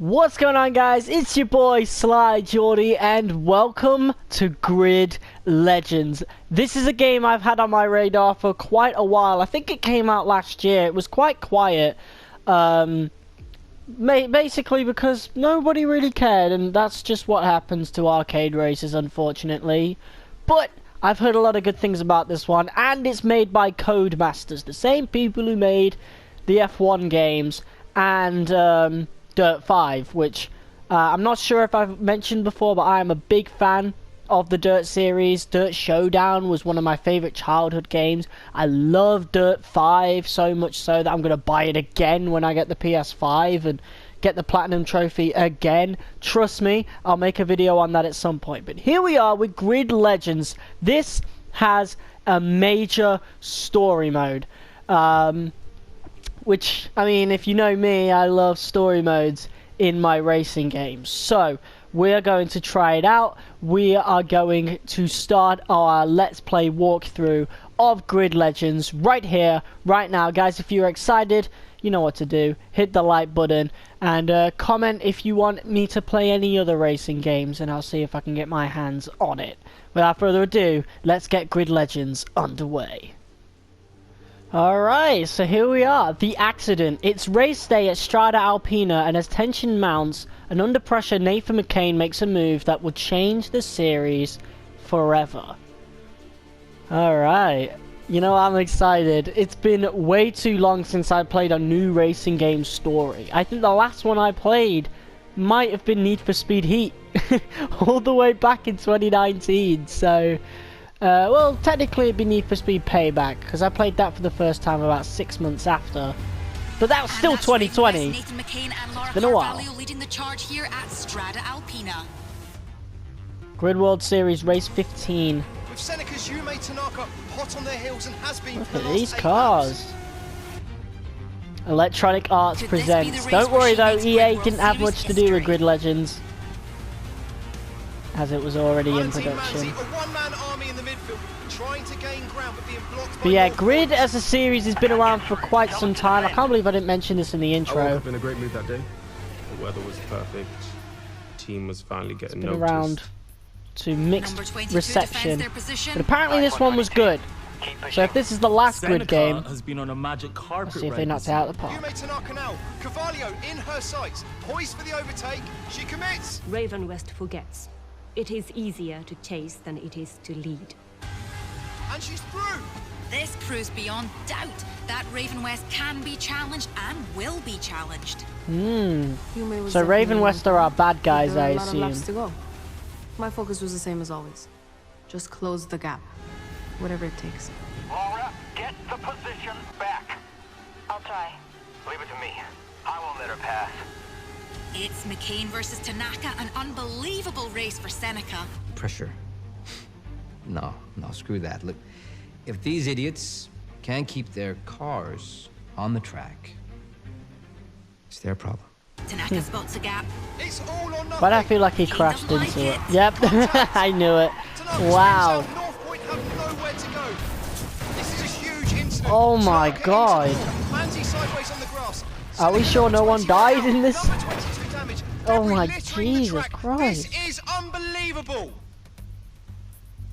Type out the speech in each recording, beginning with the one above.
What's going on, guys? It's your boy Sly Geordie and welcome to Grid Legends. This is a game I've had on my radar for quite a while. I think it came out last year. It was quite quiet, basically because nobody really cared, and that's just what happens to arcade races, unfortunately. But I've heard a lot of good things about this one, and it's made by Codemasters, the same people who made the F1 games and Dirt 5, which I'm not sure if I've mentioned before, but I am a big fan of the Dirt series. Dirt Showdown was one of my favorite childhood games. I love Dirt 5 so much so that I'm going to buy it again when I get the PS5 and get the Platinum Trophy again. Trust me, I'll make a video on that at some point. But here we are with Grid Legends. This has a major story mode. Which, I mean, if you know me, I love story modes in my racing games. So, we're going to try it out. We are going to start our Let's Play walkthrough of Grid Legends right here, right now. Guys, if you're excited, you know what to do. Hit the like button and comment if you want me to play any other racing games, and I'll see if I can get my hands on it. Without further ado, let's get Grid Legends underway. Alright, so here we are. The accident. It's race day at Strada Alpina, and as tension mounts, and under pressure, Nathan McCain makes a move that will change the series forever. Alright. You know, I'm excited. It's been way too long since I played a new racing game story. I think the last one I played might have been Need for Speed Heat. All the way back in 2019, so... well, technically it'd be Need for Speed Payback, because I played that for the first time about 6 months after. But that was still 2020. It's been a while. Leading the charge here at Strada Alpina. Grid World Series Race 15. With Seneca's Yume Tanaka hot on their heels and has been for Look the at last these 8 cars. laps. Electronic Arts presents. Don't worry though, EA didn't have much to do with Grid Legends, as it was already in production. But yeah, Grid as a series has been around for quite some time. I can't believe I didn't mention this in the intro. I woke up in a great mood that day. The weather was perfect. The team was finally getting noticed. Around to mixed reception. But apparently this one was good. So if this is the last Grid game, has been on a magic carpet let's see if they knocked it out of the park. Yume Tanaka now. Carvalho in her sights, poised for the overtake. She commits. Raven West forgets. It is easier to chase than it is to lead. And she's through. This proves beyond doubt that Raven West can be challenged and will be challenged. So Raven West are our bad guys, I assume. To go. My focus was the same as always. Just close the gap. Whatever it takes. Laura, get the position back. I'll try. Leave it to me. I won't let her pass. It's McCain versus Tanaka, an unbelievable race for Seneca. Pressure. No, screw that. Look, if these idiots can't keep their cars on the track, it's their problem. Tanaka spots a gap. It's all or nothing. But I feel like he crashed into it. Yep, I knew it. Wow. North Point have nowhere to go. This is a huge incident. Oh my Tanaka god. Manzi sideways on the grass. Are we sure no one died in this? Number 22 damage. Oh Debris my littering the Jesus track. Christ. This is unbelievable.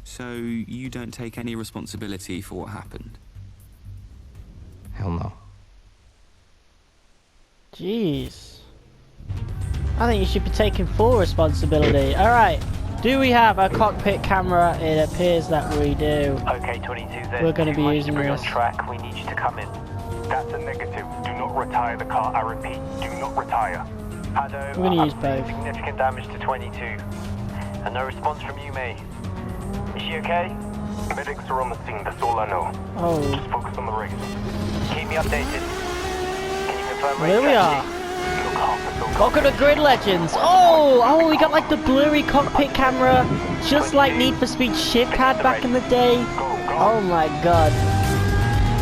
So you don't take any responsibility for what happened? Hell no. Jeez. I think you should be taking full responsibility. Alright. Do we have a cockpit camera? It appears that we do. Okay, 22, We're going to be using debris this. on track. We need you to come in. That's a negative. Do not retire the car. I repeat, do not retire. Ado, We're going to use both. significant damage to 22. And no response from Yume. Is she okay? Medics are on the scene, that's all I know. Oh. Just focus on the race. Keep me updated. Can you confirm Well, here we are. Welcome to Grid Legends. Oh, we got like the blurry cockpit camera, just like Need for Speed Shift had back in the day. Oh my god.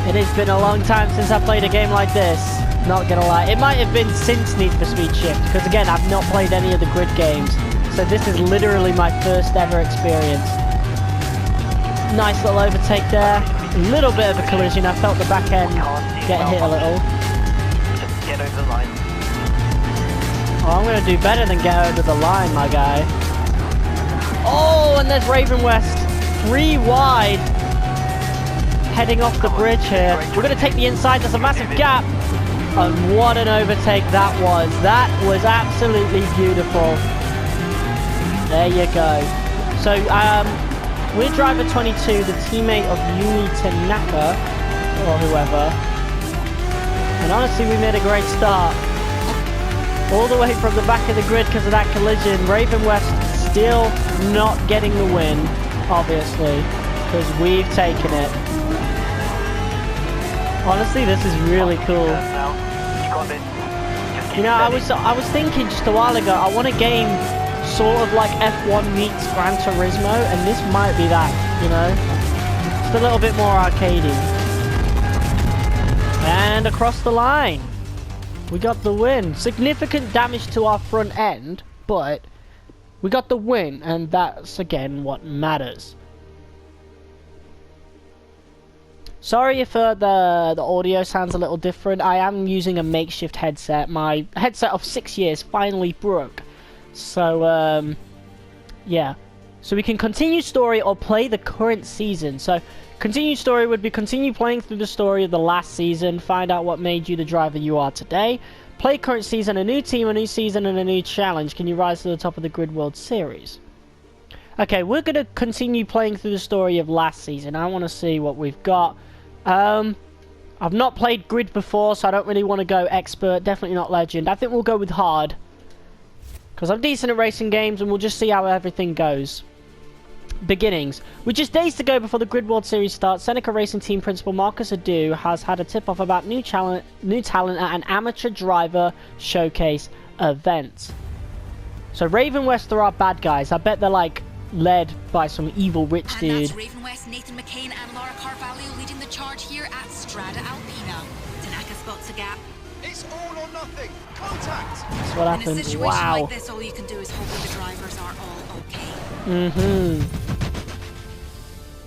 It has been a long time since I played a game like this. Not gonna lie. It might have been since Need for Speed Shift, because again, I've not played any of the Grid games. So this is literally my first ever experience. Nice little overtake there. A little bit of a collision. I felt the back end get hit a little. Just get over the line. Oh, I'm gonna do better than get over the line, my guy. Oh, and there's Raven West. 3 wide. Heading off the bridge here. We're gonna take the inside. There's a massive gap. And what an overtake that was. That was absolutely beautiful. There you go. So, we're driver 22, the teammate of Yumi Tanaka, or whoever. And honestly, we made a great start. All the way from the back of the grid because of that collision. Raven West still not getting the win, obviously, because we've taken it. Honestly, this is really cool. You know, I was thinking just a while ago, I want a game sort of like F1 meets Gran Turismo, and this might be that, you know? Just a little bit more arcadey. And across the line. We got the win. Significant damage to our front end, but we got the win, and that's again what matters. Sorry if the audio sounds a little different. I am using a makeshift headset. My headset of 6 years finally broke. So, yeah. So we can continue story or play the current season. So, continue story would be continue playing through the story of the last season, find out what made you the driver you are today. Play current season, a new team, a new season, and a new challenge. Can you rise to the top of the Grid World Series? Okay, we're going to continue playing through the story of last season. I want to see what we've got. I've not played Grid before, so I don't really want to go expert. Definitely not legend. I think we'll go with hard. Because I'm decent at racing games, and we'll just see how everything goes. Beginnings. With just days to go before the Grid World Series starts, Seneca Racing Team Principal Marcus Adu has had a tip-off about new talent at an amateur driver showcase event. So Raven West are our bad guys. I bet they're like led by some evil rich dude. And that's Raven West, Nathan McCain and Laura Carvalho leading the charge here at Strada Alpina. Tanaka spots a gap. It's all or nothing. Contact. That's what happens. In a situation Wow. like this, all you can do is hope that the drivers are all okay.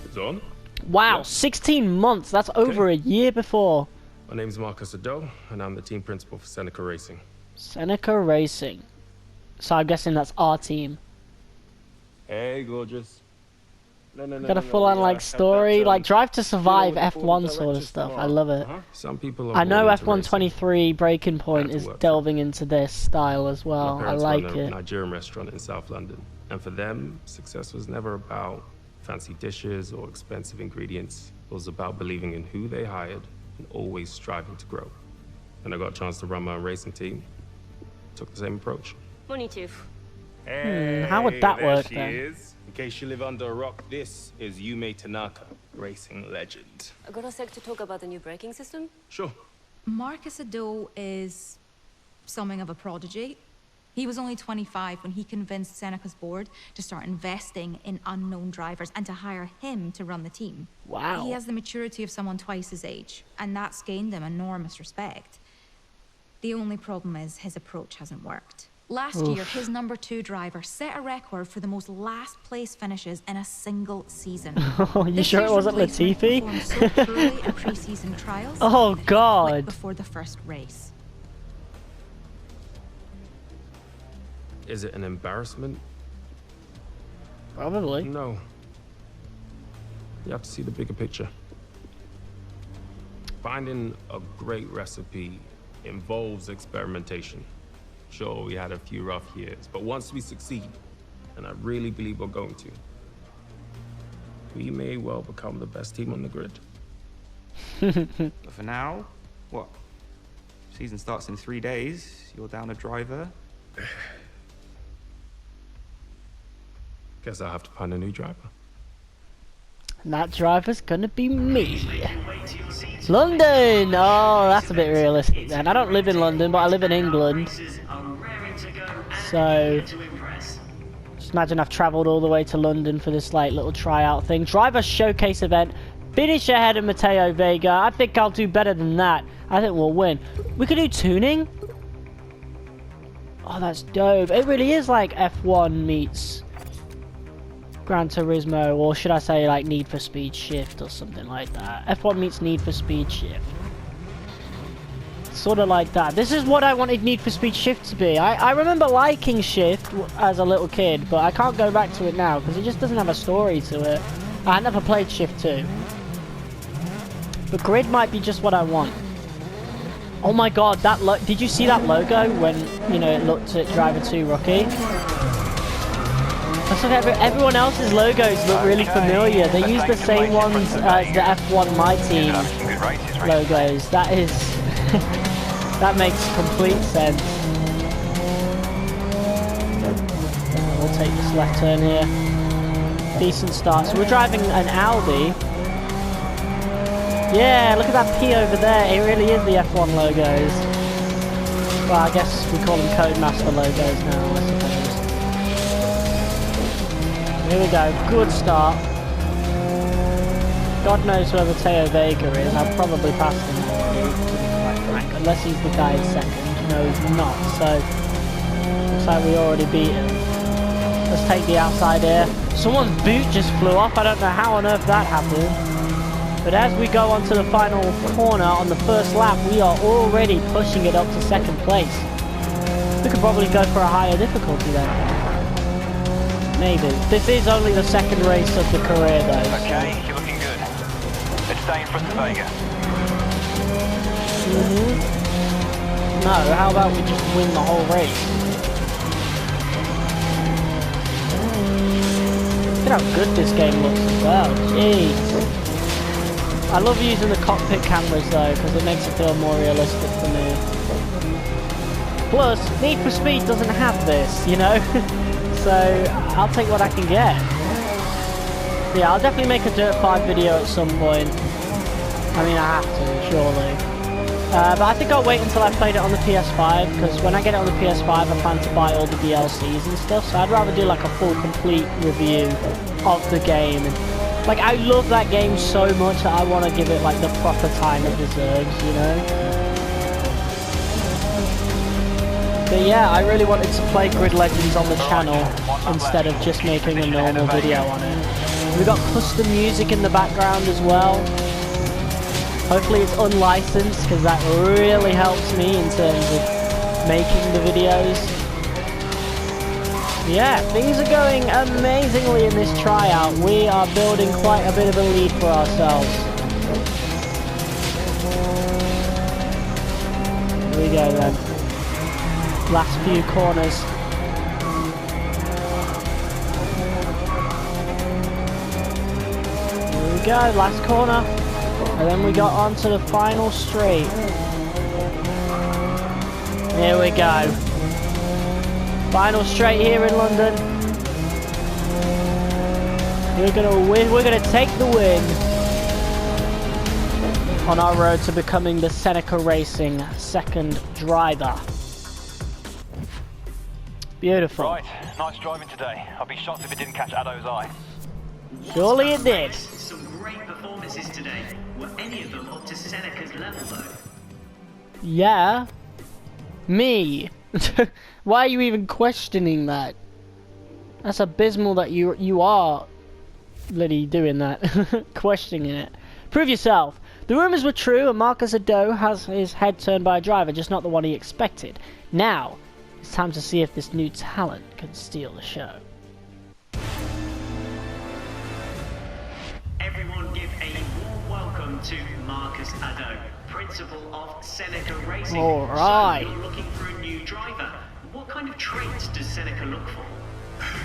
It's on. Wow, Yeah. 16 months. That's over a year before. My name's Marcus Ado, and I'm the team principal for Seneca Racing. Seneca Racing. So I'm guessing that's our team. Hey, gorgeous. No, Got a full-on like story, like Drive to Survive with the F1 board sort of directions stuff. I tomorrow. love it. Some people are I know born into F1 racing. 23 Breaking Point I had is to work delving into this style as My well. I parents like run a it. Nigerian restaurant in South London, and for them, success was never about fancy dishes or expensive ingredients. It was about believing in who they hired and always striving to grow. And I got a chance to run my own racing team. Took the same approach. Money too. How would that work she then? is. In case you live under a rock, this is Yume Tanaka, racing legend. I got a sec to talk about the new braking system. Sure. Marcus Ado is something of a prodigy. He was only 25 when he convinced Seneca's board to start investing in unknown drivers and to hire him to run the team. Wow. He has the maturity of someone twice his age, and that's gained him enormous respect. The only problem is his approach hasn't worked. Last year, his number 2 driver set a record for the most last place finishes in a single season. Oh, you This sure it year's wasn't replacement Latifi? performed so poorly in pre-season trials Oh, that he quit God. before the first race. Is it an embarrassment? Probably. No. You have to see the bigger picture. Finding a great recipe involves experimentation. Sure, we had a few rough years, but once we succeed, and I really believe we're going to, we may well become the best team on the grid. But for now, what? Season starts in 3 days. You're down a driver. Guess I'll have to find a new driver. And that driver's gonna be me. London! Oh, that's a bit realistic then. I don't live in London, but I live in England. So, just imagine I've travelled all the way to London for this like little tryout thing. Driver showcase event. Finish ahead of Mateo Vega. I think I'll do better than that. I think we'll win. We could do tuning. Oh, that's dope. It really is like F1 meets Gran Turismo, or should I say like Need for Speed Shift or something like that. F1 meets Need for Speed Shift. sort of like that. This is what I wanted Need for Speed Shift to be. I remember liking Shift as a little kid, but I can't go back to it now because it just doesn't have a story to it. I never played Shift 2. But Grid might be just what I want. Oh my god, that did you see that logo when, you know, it looked at Driver 2 Rookie? That's like everyone else's logos look really familiar. They use the same ones as the F1 My Team logos. That is... that makes complete sense. We'll take this left turn here. Decent start. So we're driving an Audi. Yeah, look at that P over there. It really is the F1 logos. Well, I guess we call them Codemaster logos now, I suppose. Here we go, good start. God knows where Mateo Vega is. I've probably passed him already, to be quite frank. Unless he's the guy in second. No, he's not. So, looks like we already beat him. Let's take the outside air. Someone's boot just flew off. I don't know how on earth that happened. But as we go onto the final corner on the first lap, we are already pushing it up to second place. We could probably go for a higher difficulty then. Maybe. This is only the second race of the career though. Okay, you're looking good. Let's stay in front of Vega. No, how about we just win the whole race? Look at how good this game looks as well. Jeez. I love using the cockpit cameras though, because it makes it feel more realistic for me. Plus, Need for Speed doesn't have this, you know? So, I'll take what I can get. Yeah, I'll definitely make a Dirt 5 video at some point. I mean, I have to, surely. But I think I'll wait until I've played it on the PS5, because when I get it on the PS5, I plan to buy all the DLCs and stuff, so I'd rather do like a full, complete review of the game. Like, I love that game so much that I want to give it like the proper time it deserves, you know? But yeah, I really wanted to play Grid Legends on the channel instead of just making a normal video on it. We got custom music in the background as well. Hopefully it's unlicensed, because that really helps me in terms of making the videos. Yeah, things are going amazingly in this tryout. We are building quite a bit of a lead for ourselves. Here we go then. Last few corners. Here we go, last corner. And then we got onto the final straight. Here we go. Final straight here in London. We're gonna win. We're gonna take the win on our road to becoming the Seneca Racing second driver. Beautiful. Right, nice driving today. I'd be shocked if it didn't catch Addo's eye. Surely it did. Some great performances today. Were any of them up to Seneca's level though? Yeah. Me. Why are you even questioning that? That's abysmal that you are bloody doing that. Questioning it. Prove yourself. The rumours were true and Marcus Ado has his head turned by a driver, just not the one he expected. Now, it's time to see if this new talent can steal the show. Everyone give a warm welcome to Marcus Ado, principal of Seneca Racing. All right. So you're looking for a new driver. What kind of traits does Seneca look for?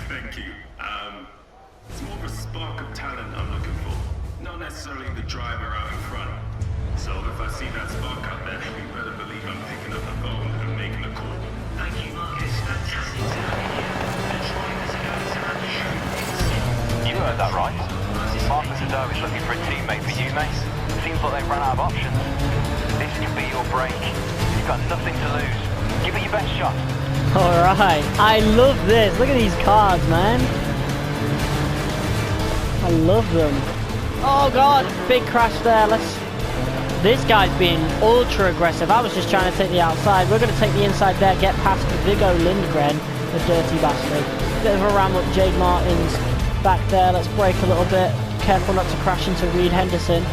Thank you. It's more of a spark of talent I'm looking for. Not necessarily the driver out in front. So if I see that spark out there, you better believe I'm picking up the phone and making a call. Thank you, Marcus. Fantastic to have you here. The drivers are going to have to show. You heard that right. Marcus Ado is looking for a teammate for you, mate. Seems like they've run out of options. This could be your break. You've got nothing to lose. Give it your best shot. Alright, I love this. Look at these cars, man. I love them. Oh god, big crash there. This guy's being ultra aggressive. I was just trying to take the outside. We're going to take the inside there, get past Viggo Lindgren, the dirty bastard. Bit of a ram up Jade Martin's back there. Let's brake a little bit. Careful not to crash into Reed Henderson.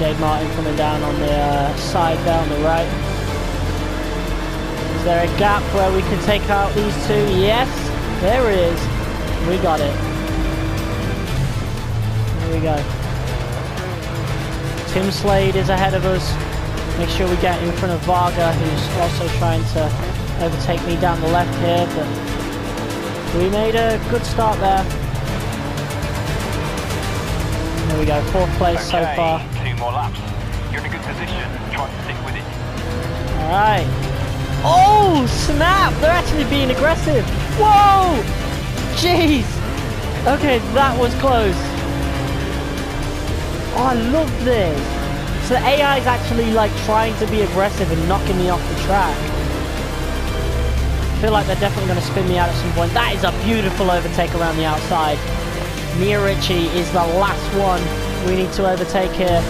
Jade Martin coming down on the side there on the right. Is there a gap where we can take out these two? Yes, there is. We got it. There we go. Tim Slade is ahead of us. Make sure we get in front of Varga, who's also trying to overtake me down the left here, but we made a good start there. There we go, 4th place so far. 2 more laps. You're in a good position. Try to stick with it. Alright. Oh, snap! They're actually being aggressive. Whoa! Jeez! Okay, that was close. Oh, I love this. So the AI is actually like trying to be aggressive and knocking me off the track. I feel like they're definitely going to spin me out at some point. That is a beautiful overtake around the outside. Mia Ritchie is the last one we need to overtake here.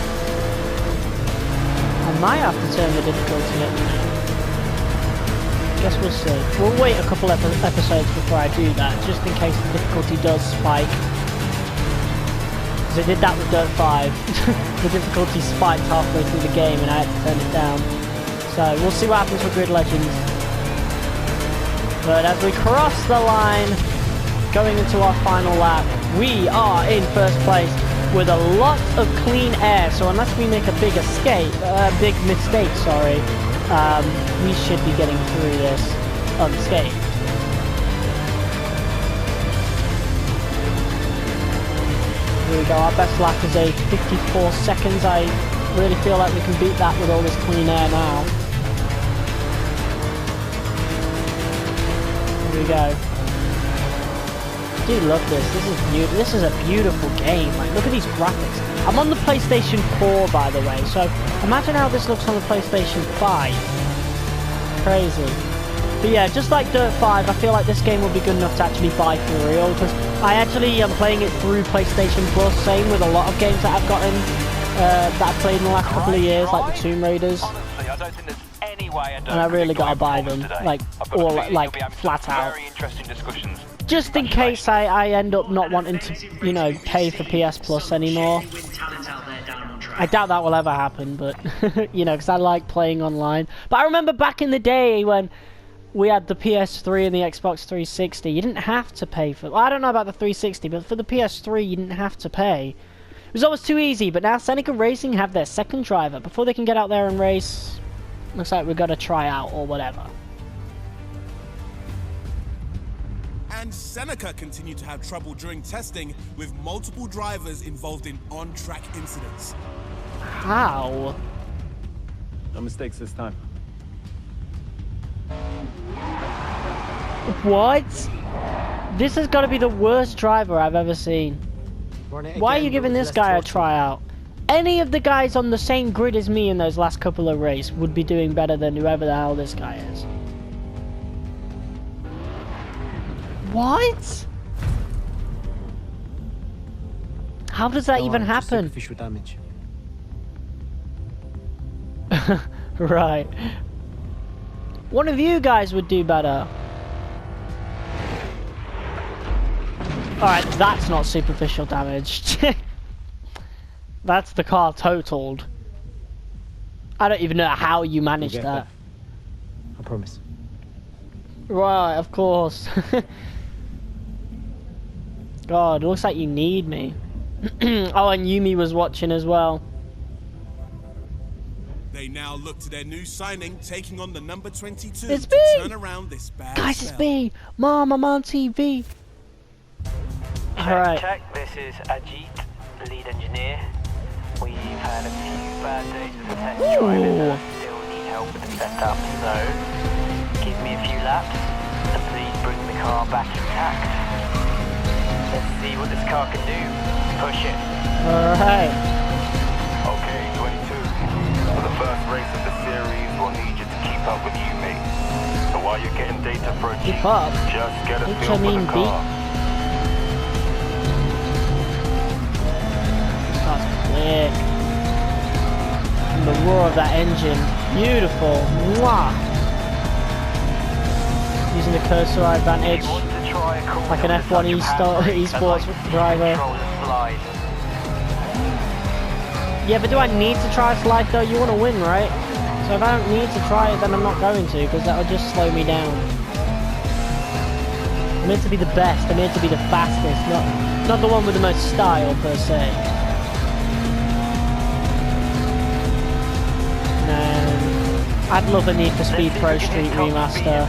I might have to turn the difficulty up. Guess we'll see. We'll wait a couple episodes before I do that, just in case the difficulty does spike. Because I did that with Dirt 5. The difficulty spiked halfway through the game and I had to turn it down. So we'll see what happens with Grid Legends. But as we cross the line, going into our final lap, we are in 1st place with a lot of clean air. So unless we make a big mistake, sorry, we should be getting through this unscathed. Here we go, our best lap is a 54 seconds. I really feel like we can beat that with all this clean air now. Here we go. I do love this. This is beautiful. This is a beautiful game. Like, look at these graphics. I'm on the PlayStation 4, by the way, so imagine how this looks on the PlayStation 5. Crazy. But yeah, just like Dirt 5, I feel like this game will be good enough to actually buy for real, because I actually am playing it through PlayStation Plus. Same with a lot of games that I've gotten, that I've played in the last couple of years, like the Tomb Raiders. Honestly, I don't think there's any way And I really gotta buy them, like, all, like, flat out. Very interesting discussions. Just in case I end up not wanting to, you know, pay for PS Plus anymore. I doubt that will ever happen, but, you know, because I like playing online. But I remember back in the day when we had the PS3 and the Xbox 360, you didn't have to pay for... Well, I don't know about the 360, but for the PS3, you didn't have to pay. It was always too easy, but now Seneca Racing have their 2nd driver. Before they can get out there and race, looks like we've got to try out or whatever. And Seneca continued to have trouble during testing, with multiple drivers involved in on-track incidents. How? No mistakes this time. What? This has got to be the worst driver I've ever seen. Why are you giving this guy a tryout? Any of the guys on the same grid as me in those last couple of races would be doing better than whoever the hell this guy is. What? How does that even happen? Superficial damage. Right. One of you guys would do better. Alright, that's not superficial damage. That's the car totaled. I don't even know how you managed that. I promise. Right, of course. God, it looks like you need me. Oh, and Yumi was watching as well. They now look to their new signing, taking on the number 22 It's to me! turn around this bad Guys, spell. it's me! Mom, I'm on TV! Alright. Check, this is Ajit, lead engineer. We've had a few bad days with the test drivers and still need help with the setup, so give me a few laps and please bring the car back intact. Let's see what this car can do. Push it. Alright. Okay, 22. For the first race of the series, we'll need you to keep up with you, mate. So while you're getting data for a Keep Jeep, up? just get a Which feel I for mean the car. That's quick. And the roar of that engine. Beautiful. Mwah! Using the cursor advantage. Like an F1 esports driver. Yeah, but do I need to try a slide though? You want to win, right? So if I don't need to try it, then I'm not going to, because that would just slow me down. I'm here to be the best. I'm here to be the fastest, not the one with the most style per se. I'd love a Need for Speed Pro Street remaster,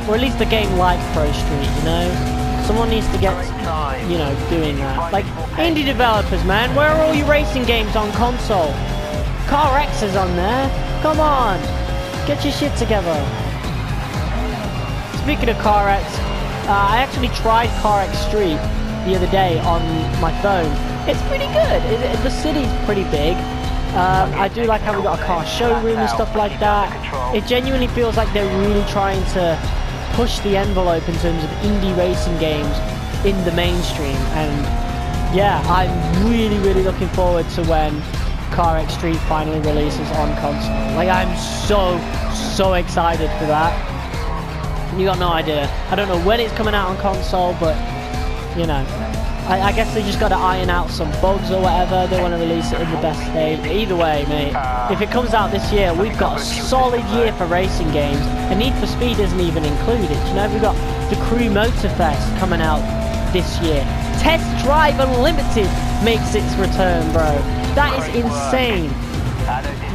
or at least a game like Pro Street, you know? Someone needs to get, you know, doing that. Like, indie developers, man, where are all your racing games on console? CarX is on there. Come on, get your shit together. Speaking of CarX, I actually tried CarX Street the other day on my phone. It's pretty good. The city's pretty big. I do like how we got a car showroom and stuff like that. It genuinely feels like they're really trying to push the envelope in terms of indie racing games in the mainstream. And yeah, I'm really, really looking forward to when CarX Street finally releases on console. Like, I'm so excited for that. You got no idea. I don't know when it's coming out on console, but you know, I guess they just got to iron out some bugs or whatever. They want to release it in the best state. Either way, mate, if it comes out this year, we've got a solid year for racing games. And Need for Speed isn't even included. You know, we've got the Crew Motorfest coming out this year. Test Drive Unlimited makes its return, bro. That is insane.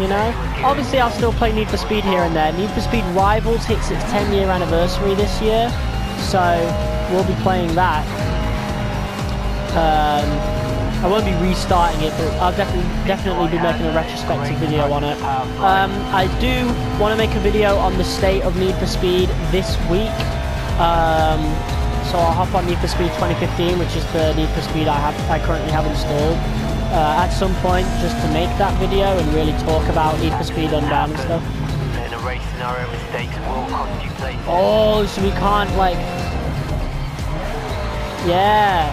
You know, obviously I'll still play Need for Speed here and there. Need for Speed Rivals hits its 10-year anniversary this year, so we'll be playing that. I won't be restarting it, but I'll definitely be making a retrospective video on it. I do want to make a video on the state of Need for Speed this week. So I'll hop on Need for Speed 2015, which is the Need for Speed I currently have installed. At some point, just to make that video and really talk about Need for Speed Unbound and stuff. In a race scenario, mistakes will cost you places. Oh, so we can't, like... Yeah,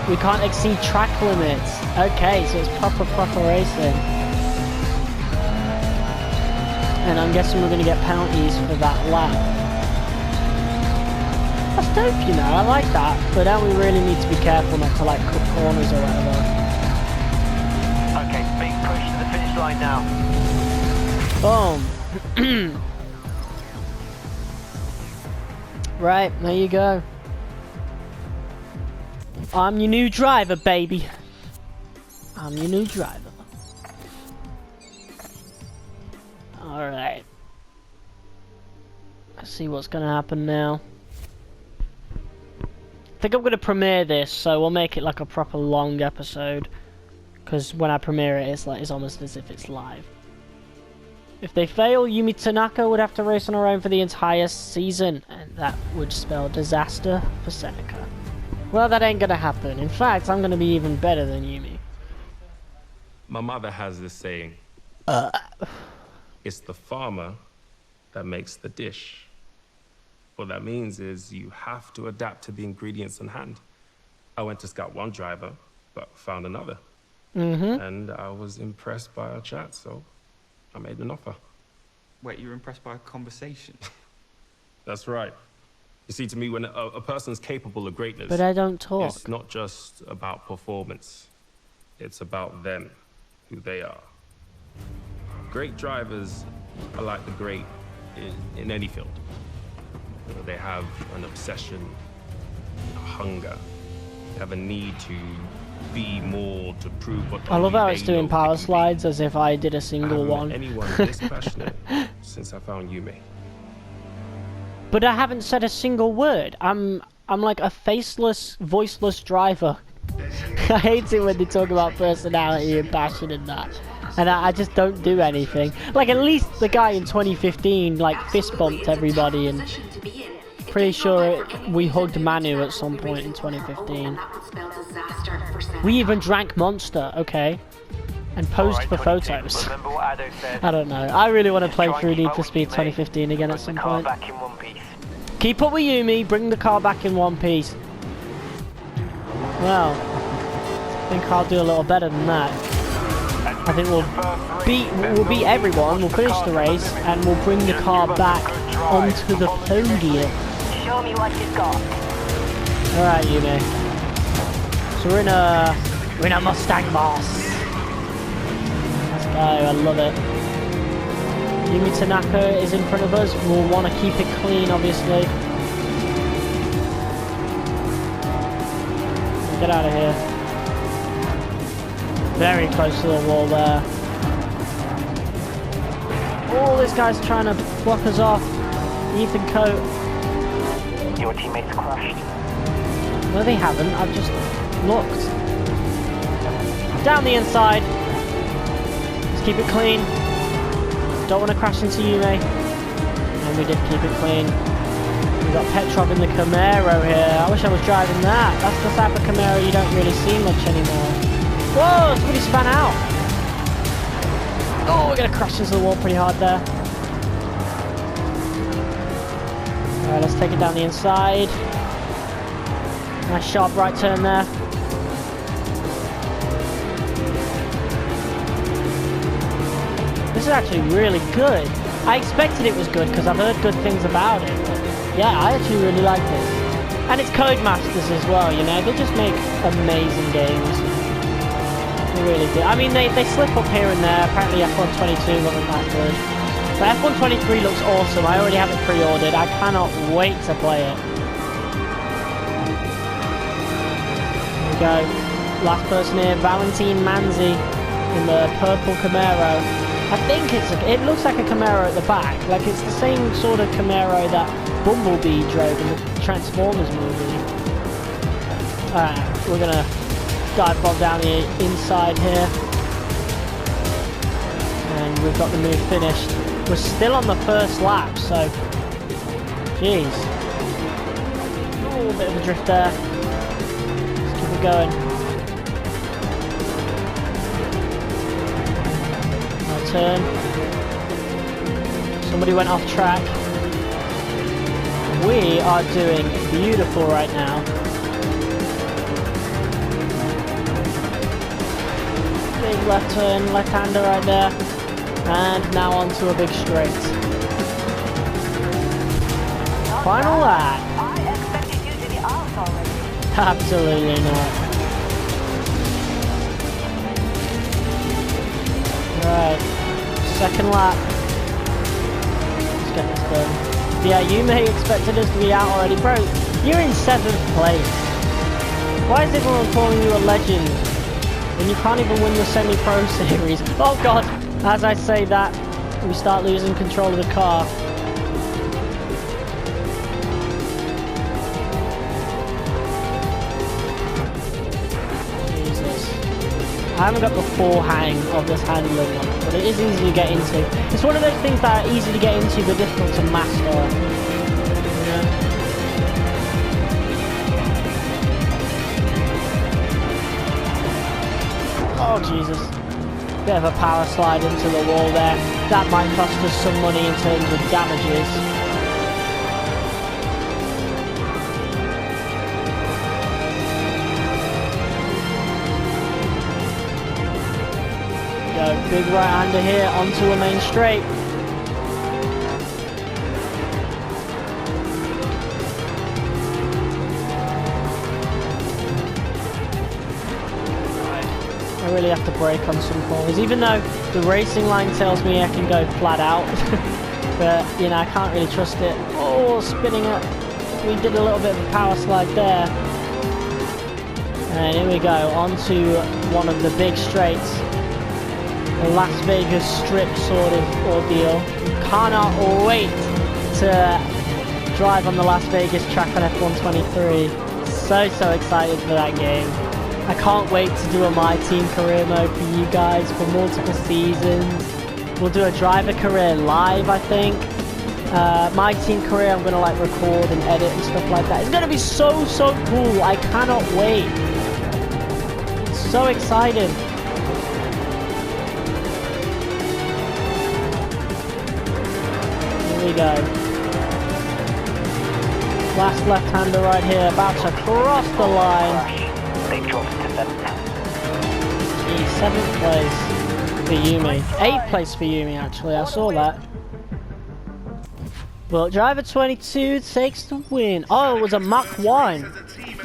we can't exceed track limits. Okay, so it's proper racing. And I'm guessing we're going to get penalties for that lap. That's dope, you know, I like that. But now we really need to be careful not to, like, cut corners or whatever. Okay, big push to the finish line now. Boom. Right, there you go. I'm your new driver, baby. I'm your new driver. Alright. Let's see what's gonna happen now. I think I'm gonna premiere this, so we'll make it like a proper long episode. Because when I premiere it, it's almost as if it's live. If they fail, Yumi Tanaka would have to race on her own for the entire season, and that would spell disaster for Seneca. Well, that ain't gonna happen. In fact, I'm gonna be even better than Yumi. My mother has this saying. It's the farmer that makes the dish. What that means is you have to adapt to the ingredients on hand. I went to scout one driver, but found another. And I was impressed by our chat, so I made an offer. Wait, you were impressed by a conversation? That's right. You see, to me, when a person's capable of greatness... But I don't talk. It's not just about performance. It's about them, who they are. Great drivers are like the great in any field. You know, they have an obsession, a hunger. They have a need to be more, to prove what I love how it's they doing know power they can slides as if I did a be. I single haven't one. met anyone this passionate since I found Yumi. But I haven't said a single word. I'm like a faceless, voiceless driver. I hate it when they talk about personality and passion and that. And I just don't do anything. Like, at least the guy in 2015, like, fist bumped everybody, and pretty sure we hugged Manu at some point in 2015. We even drank Monster, okay? And posed for photos. I don't know. I really want to play through Need for Speed 2015 again at some point. Keep up with Yumi, bring the car back in one piece. Well, I think I'll do a little better than that. I think we'll beat everyone, we'll finish the race, and we'll bring the car back onto the podium. Show me what you've got. Alright, Yumi. So we're in a Mustang Boss. go. I love it. Yumi Tanaka is in front of us. We'll want to keep it clean, obviously. Get out of here. Very close to the wall there. Oh, this guy's trying to block us off. Ethan Coate. Your teammates crashed. No, they haven't. I've just looked. Down the inside. Let's keep it clean. Don't want to crash into Yume. And we did keep it clean. We've got Petrov in the Camaro here. I wish I was driving that. That's the type of Camaro you don't really see much anymore. Whoa, somebody span out. Oh, we're going to crash into the wall pretty hard there. Alright, let's take it down the inside. Nice sharp right turn there. This is actually really good. I expected it was good because I've heard good things about it. But yeah, I actually really like this. And it's Codemasters as well, you know. They just make amazing games. They really do. I mean, they slip up here and there. Apparently F122 wasn't that good. But F123 looks awesome. I already have it pre-ordered. I cannot wait to play it. Here we go. Last person here, Valentin Manzi in the purple Camaro. I think it looks like a Camaro at the back. Like it's the same sort of Camaro that Bumblebee drove in the Transformers movie. Alright, we're gonna dive bomb down the inside here. And we've got the move finished. We're still on the first lap, so jeez. Oh, a bit of a drift there. Let's keep it going. Right turn. Somebody went off track. We are doing beautiful right now. Big left turn, left-hander right there. And now onto a big straight. Final lap. I expected you to be out already. Absolutely not. Right. Second lap. Let's get this done. Yeah, you may expected us to be out already. Bro, you're in 7th place. Why is everyone calling you a legend when you can't even win the semi-pro series? Oh god! As I say that, we start losing control of the car. Jesus. I haven't got the full hang of this handling one, but it is easy to get into. It's one of those things that are easy to get into but difficult to master. You know? Oh Jesus. Bit of a power slide into the wall there. That might cost us some money in terms of damages. Go, big right-hander here onto a main straight. I really have to brake on some corners, even though the racing line tells me I can go flat out. But, you know, I can't really trust it. Oh, spinning up. We did a little bit of a power slide there. And here we go, onto one of the big straights. The Las Vegas Strip sort of ordeal. Cannot wait to drive on the Las Vegas track on F123. So excited for that game. I can't wait to do a My Team career mode for you guys for multiple seasons. We'll do a driver career live, I think. My Team career, I'm gonna like record and edit and stuff like that. It's gonna be so cool. I cannot wait. So excited. Here we go. Last left-hander right here, about to cross the line. Big drop to 7th. 7th place for Yumi. 8th place for Yumi, actually. I saw that. Well, driver 22 takes the win. Oh, it was a Mach 1,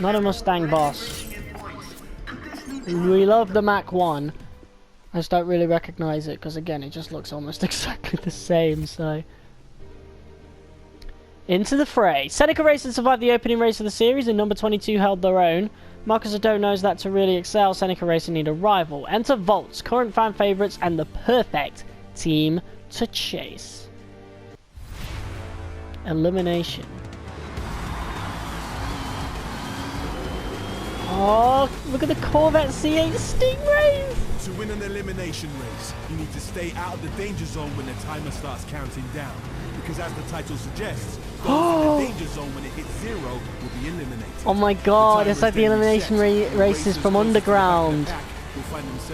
not a Mustang Boss. We love the Mach 1. I just don't really recognize it because again, it just looks almost exactly the same. So. Into the fray. Seneca Racing survived the opening race of the series and number 22 held their own. Marcus Ado knows that to really excel, Seneca Racing need a rival. Enter Volts, current fan favourites and the perfect team to chase. Elimination. Oh, look at the Corvette C8 Stingrays! To win an elimination race, you need to stay out of the danger zone when the timer starts counting down. Because as the title suggests, those in the danger zone when it hits 0 will be eliminated. Oh my god, it's like the elimination races from Underground.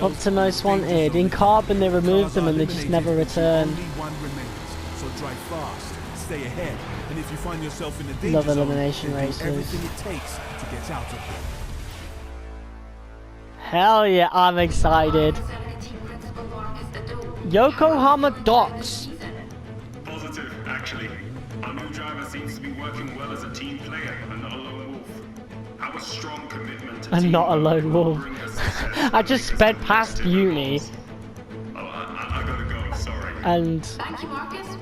Up to Most Wanted. In Carbon they removed them and they just never return. Only one remains, so drive fast, stay ahead, and if you find yourself in the danger Love zone, elimination then do races. everything it takes to get out of there. Hell yeah, I'm excited. Yokohama Docks. Positive, actually. Our new driver seems to be working well as a team player and not a lone wolf. Our strong commitment to And not a lone teamwork will wolf. bring us success. I just sped past uni Oh, I gotta go, sorry. and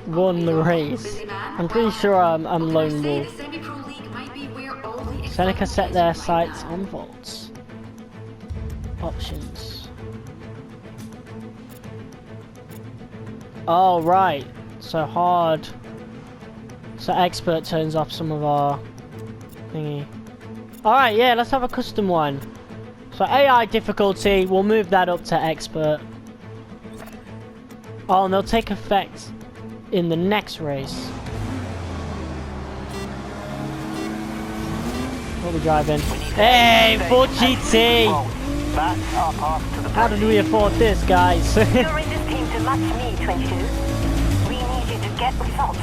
won the race. I'm pretty sure I'm lone wolf. Seneca set their sights on Volts. Options. Oh right, so hard. So expert turns off some of our thingy. Alright, yeah, let's have a custom one. So AI difficulty, we'll move that up to expert. Oh, and they'll take effect in the next race. What are we driving? Hey, Ford GT! How did we afford this, guys? You're in this team to match me, 22. We need you to get results.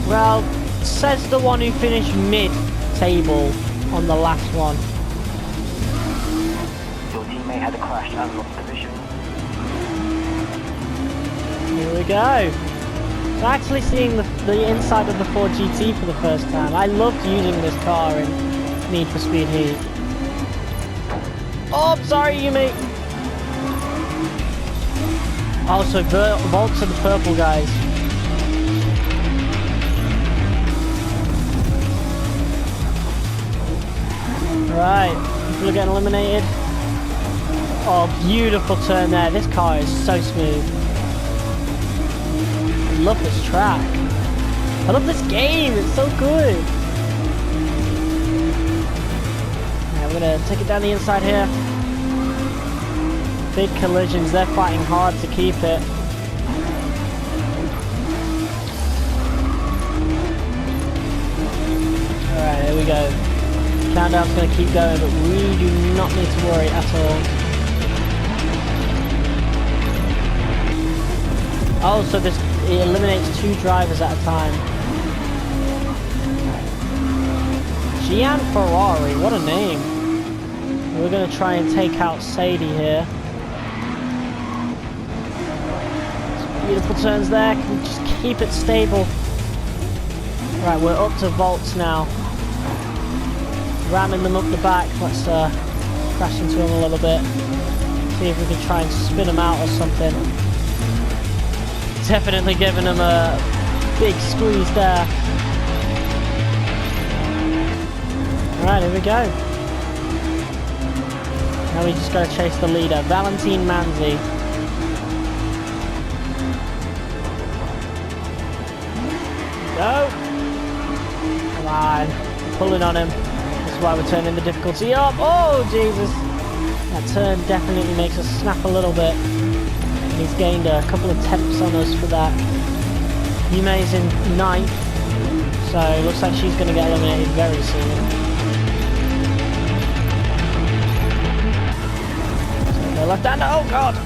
Well, says the one who finished mid-table on the last one. Your teammate had a crash and lost position. Here we go. So actually seeing the inside of the Ford GT for the first time. I loved using this car in Need for Speed Heat. Oh, sorry, Yumi. Oh, so Volts are the purple guys. Right, people are getting eliminated. Oh, beautiful turn there. This car is so smooth. I love this track. I love this game. It's so good. We're gonna take it down the inside here. Big collisions, they're fighting hard to keep it. Alright, here we go. Countdown's gonna keep going, but we do not need to worry at all. Oh, so it eliminates 2 drivers at a time. Gian Ferrari, what a name. We're going to try and take out Sadie here. Some beautiful turns there. Can we just keep it stable? Right, we're up to Volts now. Ramming them up the back. Let's crash into them a little bit. See if we can try and spin them out or something. Definitely giving them a big squeeze there. Alright, here we go. Now we just gotta chase the leader, Valentine Manzi. Go! Come on, pulling on him. This is why we're turning the difficulty up. Oh, Jesus! That turn definitely makes us snap a little bit. And he's gained a couple of temps on us for that. Yume's in 9th, so it looks like she's gonna get eliminated very soon. Left hander, oh god!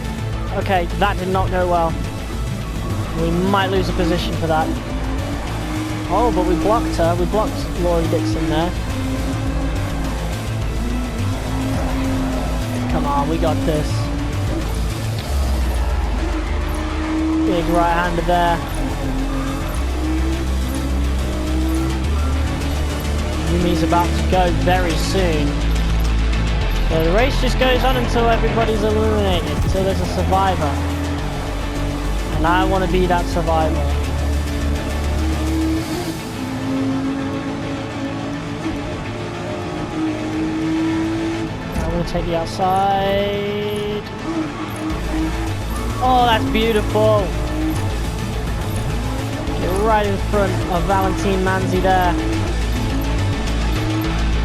Okay, that did not go well. We might lose a position for that. Oh, but we blocked her. We blocked Laurie Dixon there. Come on, we got this. Big right-hander there. Yumi's about to go very soon. So the race just goes on until everybody's eliminated, until there's a survivor. And I want to be that survivor. I'm going to take the outside. Oh, that's beautiful. You're right in front of Valentine Manzi there.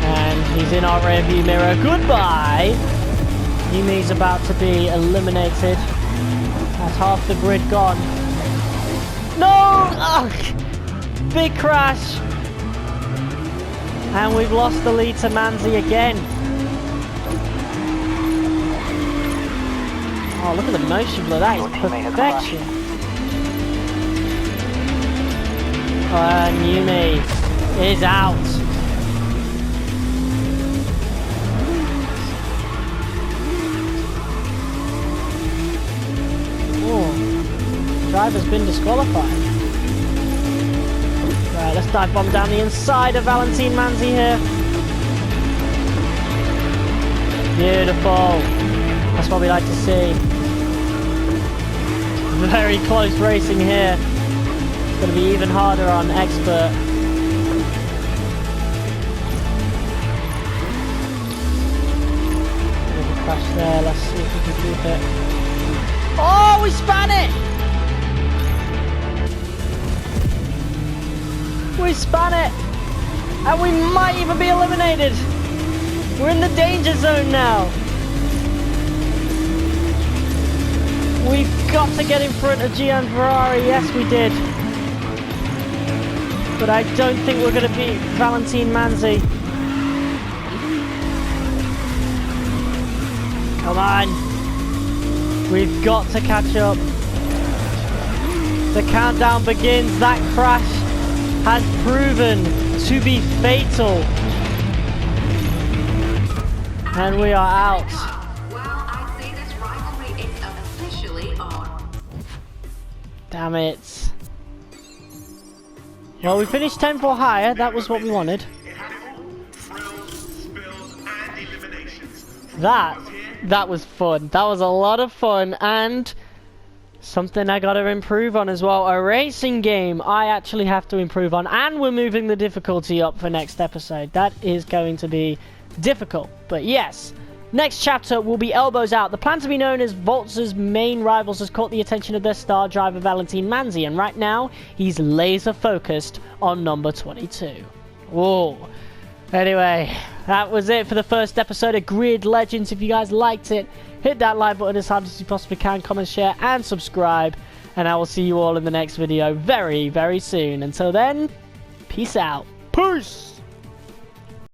And he's in our rearview mirror. Goodbye! Yumi's about to be eliminated. That's half the grid gone. No! Ugh! Big crash! And we've lost the lead to Manzi again. Oh, look at the motion blur. That is perfection. And Yumi is out. Driver's been disqualified. Right, let's dive bomb down the inside of Valentine Manzi here. Beautiful. That's what we like to see. Very close racing here. It's going to be even harder on Expert. Little crash there. Let's see if we can keep it. Oh, we span it! We span it! And we might even be eliminated! We're in the danger zone now! We've got to get in front of Gian Ferrari, yes we did. But I don't think we're going to beat Valentine Manzi. Come on! We've got to catch up. The countdown begins. That crash has proven to be fatal. And we are out. Well, I'd say this rivalry is officially on. Damn it. Well, we finished 10 for higher. That was what we wanted. That was fun. That was a lot of fun, and something I gotta improve on as well. A racing game I actually have to improve on, and we're moving the difficulty up for next episode. That is going to be difficult, but yes. Next chapter will be Elbows Out. The plan to be known as Voltz's main rivals has caught the attention of their star driver Valentine Manzi, and right now he's laser focused on number 22. Whoa. Anyway, that was it for the first episode of Grid Legends. If you guys liked it, hit that like button as hard as you possibly can, comment, share, and subscribe. And I will see you all in the next video very, very soon. Until then, peace out. Peace!